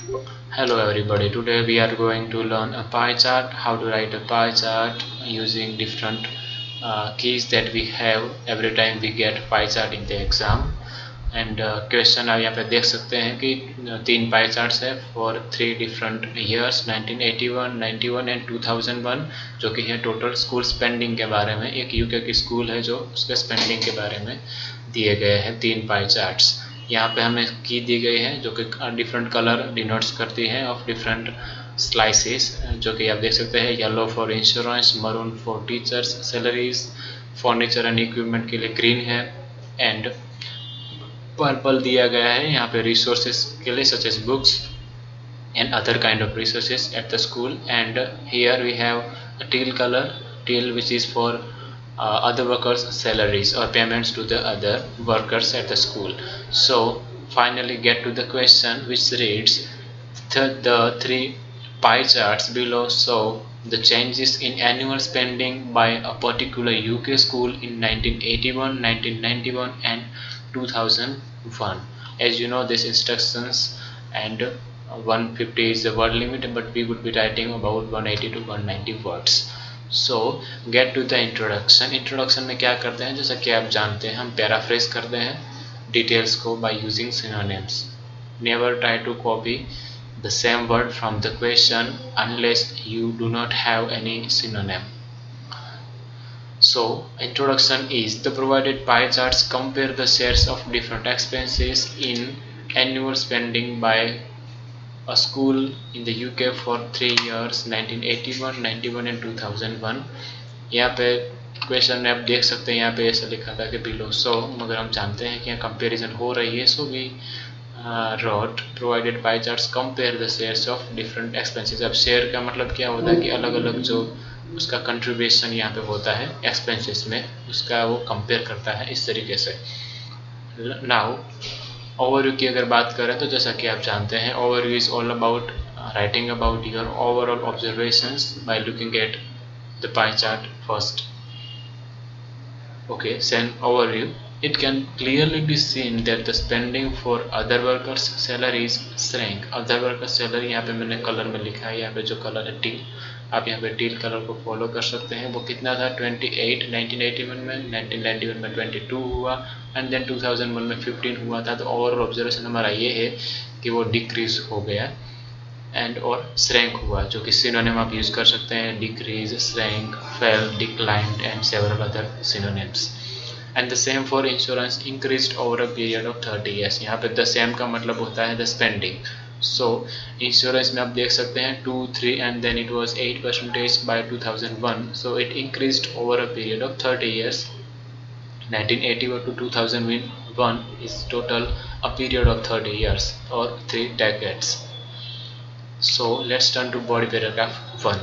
Hello everybody, today we are going to learn a pie chart, how to write a pie chart using different keys that we have every time we get pie chart in the exam. And question आप यहाँ पे देख सकते हैं कि तीन pie charts है for three different years 1981, 91 and 2001 जो कि है टोटल स्कूल स्पेंडिंग के बारे में। एक यूके की स्कूल है जो उसके स्पेंडिंग के बारे में दिए गए हैं तीन पाई चार्ट्स। यहाँ पे हमें की दी गई है जो कि डिफरेंट कलर डिनोट्स करती है ऑफ डिफरेंट स्लाइसेस, जो कि आप देख सकते हैं yellow for insurance, maroon for teachers salaries, furniture and equipment के लिए ग्रीन है एंड पर्पल दिया गया है यहाँ पे रिसोर्सेज के लिए such as books and other kind of resources at the school. And here we have a teal color, teal, which is for other workers salaries or payments to the other workers at the school. So finally get to the question, which reads the three pie charts below show the changes in annual spending by a particular UK school in 1981, 1991 and 2001. As you know, these instructions and 150 is the word limit, but we would be writing about 180 to 190 words. So get to the introduction. Introduction में क्या करते हैं, जैसा कि आप जानते हैं हम पैराफ्रेज करते हैं डिटेल्स को by using synonyms. Never try to copy the same word from the question unless you do not have any synonym. So introduction is the provided pie charts compare the shares of different expenses in annual spending by a school in the UK for 3 years 1981, 91 and 2001. यहाँ पे question में आप देख सकते हैं, यहाँ पे ऐसा लिखा था कि बिलो सो, मगर हम जानते हैं कि यहाँ कंपेरिजन हो रही है। So we wrote provided pie charts compare the shares of different expenses. अब शेयर का मतलब क्या होता है कि अलग अलग जो उसका कंट्रीब्यूशन यहाँ पे होता है एक्सपेंसेस में, उसका वो कंपेयर करता है इस तरीके से। नाउ ओवरव्यू की अगर बात करें तो जैसा कि आप जानते हैं overview is all about writing about your overall observations by looking at the pie chart first. Okay, then overview. It can clearly be seen that the spending for other workers salaries shrank. Other workers salary यहाँ पे मैंने colour में लिखा है, यहाँ पे जो colour है टील, आप यहाँ पे टील कलर को फॉलो कर सकते हैं। वो कितना था 28 1981 में, 1991 में 22 हुआ एंड देन 2001 में 15 हुआ था। तो ओवरऑल ऑब्जर्वेशन हमारा ये है कि वो डिक्रीज हो गया एंड और श्रैंक हुआ, जो कि सिनोनिम आप यूज कर सकते हैं decrease, shrank, fail, declined and several other synonyms. And the same for insurance increased over a period of 30 years. यहाँ पे द सेम का मतलब होता है द स्पेंडिंग. सो इंश्योरेंस में आप देख सकते हैं 2, 3 and then it was 8% by 2001. So it increased over a period of 30 years. 1981 to 2001 is total a period of 30 years or 3 decades. So let's turn to body paragraph 1.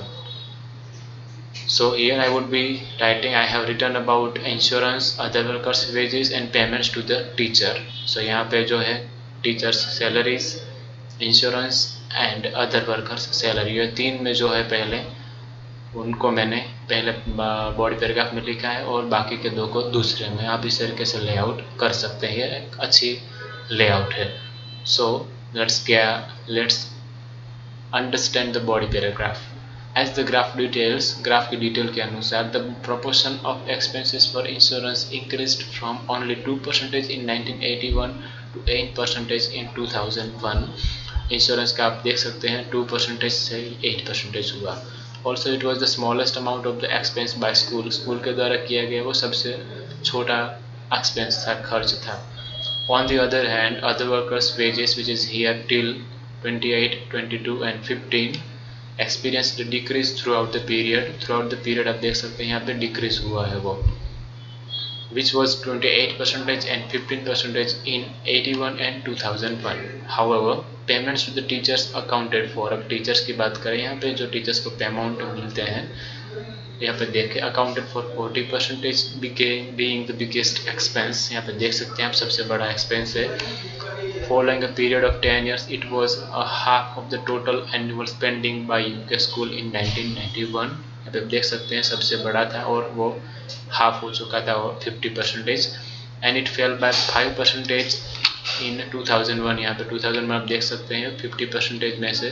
So here I would be writing, I have written about insurance, other workers wages and payments to the teacher. So यहाँ पे जो है teachers salaries, insurance and other workers salary, ये तीन में जो है पहले उनको मैंने पहले बॉडी पैराग्राफ में लिखा है और बाकी के दो को दूसरे में। आप इस तरीके से लेआउट कर सकते हैं, ये एक अच्छी लेआउट है. So let's understand the body paragraph. As the graph details, graph की डिटेल के अनुसार the proportion of expenses for insurance increased from only 2% in 1981 to 8% in 2001. Insurance का आप देख सकते हैं 2% से 8% हुआ. Also it was the smallest amount of the expense by school. School के द्वारा किया गया वो सबसे छोटा एक्सपेंस था, खर्च था. On the other hand, other workers wages, which is here till 28, 22 and 15 experienced a decrease throughout the period. Throughout the period आप देख सकते हैं यहाँ पे decrease हुआ है वो, which was 28% and 15% in 81 and 2001. However, payments to the teachers accounted for. अब teachers की बात करें, यहाँ पे जो teachers को payment मिलते हैं यहाँ पे देखें accounted for 40% being the biggest expense. यहाँ पे देख सकते हैं आप सबसे बड़ा expense है. Following a period of 10 years, it was a half of the total annual spending by UK school in 1991. यहाँ पे देख सकते हैं सबसे बड़ा था और वो हाफ हो चुका था, वो 50%, and it fell by 5% इन 2001, यहाँ पे 2000 में आप देख सकते हैं 50% में से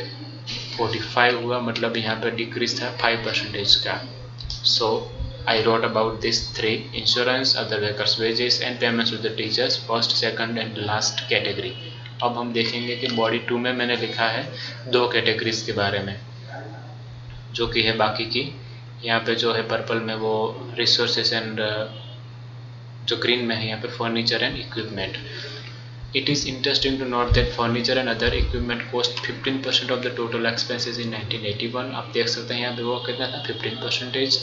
45 हुआ, मतलब यहाँ पे डिक्रीज था 5% का। सो I wrote about these three: insurance, other workers' wages and payments to the teachers, first, second and last category। अब हम देखेंगे कि बॉडी 2 में मैंने लिखा है 2 कैटेगरीज के बारे में, जो कि है बाकी की। यहाँ पे जो है पर्पल में वो रिसोर्सेज एंड जो ग्रीन में है यहाँ पे furniture and equipment. It is interesting to note that furniture and other equipment cost 15% of the total expenses in 1981। आप देख सकते हैं यहाँ पे वो कितना था 15%,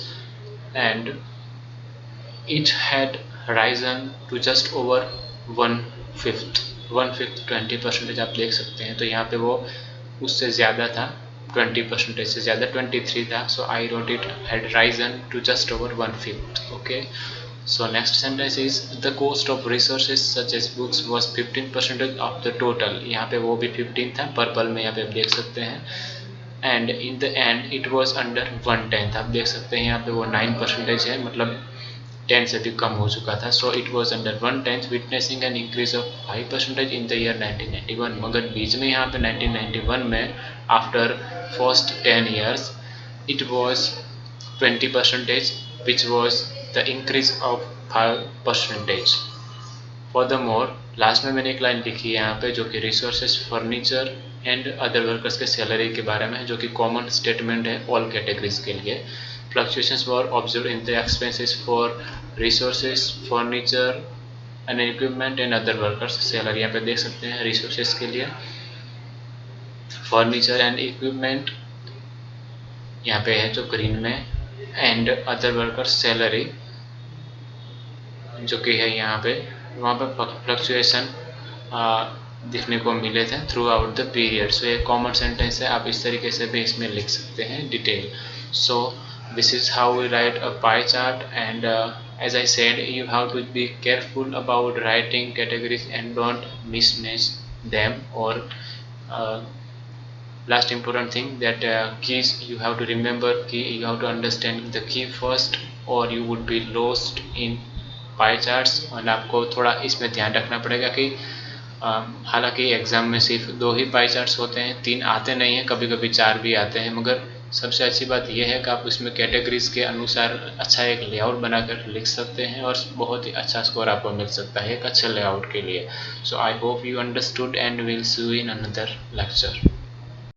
and it had risen to just over 1/5 20% आप देख सकते हैं। तो यहाँ पे वो उससे ज़्यादा था, 20% से ज़्यादा 23 था। So I wrote it had risen to just over 1/5। Okay, so next sentence is the cost of resources such as books was 15% of the total। यहाँ पे वो भी 15 था, पर्पल में यहाँ पे आप देख सकते हैं। and in the end it was under 1/10। आप देख सकते हैं यहाँ पे वो 9% है, मतलब 10 से भी कम हो चुका था। so it was under 1/10 witnessing an increase of 5% in the year 1991। मगर बीच में यहाँ पे 1991 में after first 10 years it was 20%, which was the increase of 5%। Furthermore, last में मैंने एक लाइन लिखी है यहाँ पे जो कि resources, furniture and other workers के सैलरी के बारे में है, जो कि कॉमन स्टेटमेंट है ऑल कैटेगरीज के लिए। Fluctuations were observe in the expenses for resources, furniture and equipment and other workers salary. यहाँ पे देख सकते हैं रिसोर्सेज के लिए फर्नीचर एंड इक्विपमेंट यहाँ पे है जो ग्रीन में, एंड अदर वर्कर्स सैलरी जो कि है यहाँ पे, वहाँ पे फ्लक्चुएशन दिखने को मिले थे थ्रू आउट द पीरियड। सो ये कॉमन सेंटेंस है, आप इस तरीके से भी इसमें लिख सकते हैं detail. So this is how we write a pie chart, and as I said you have to be careful about writing categories and don't mismatch them. और last important thing that keys you have to remember, key you have to understand the key first or you would be lost in pie charts. और आपको थोड़ा इसमें ध्यान रखना पड़ेगा कि हालांकि एग्ज़ाम में सिर्फ 2 ही पाई चार्ट्स होते हैं, 3 आते नहीं हैं, कभी कभी 4 भी आते हैं। मगर सबसे अच्छी बात यह है कि आप उसमें कैटेगरीज के अनुसार अच्छा एक लेआउट बनाकर लिख सकते हैं और बहुत ही अच्छा स्कोर आपको मिल सकता है एक अच्छे लेआउट के लिए। So I hope you understood and will see you in another lecture.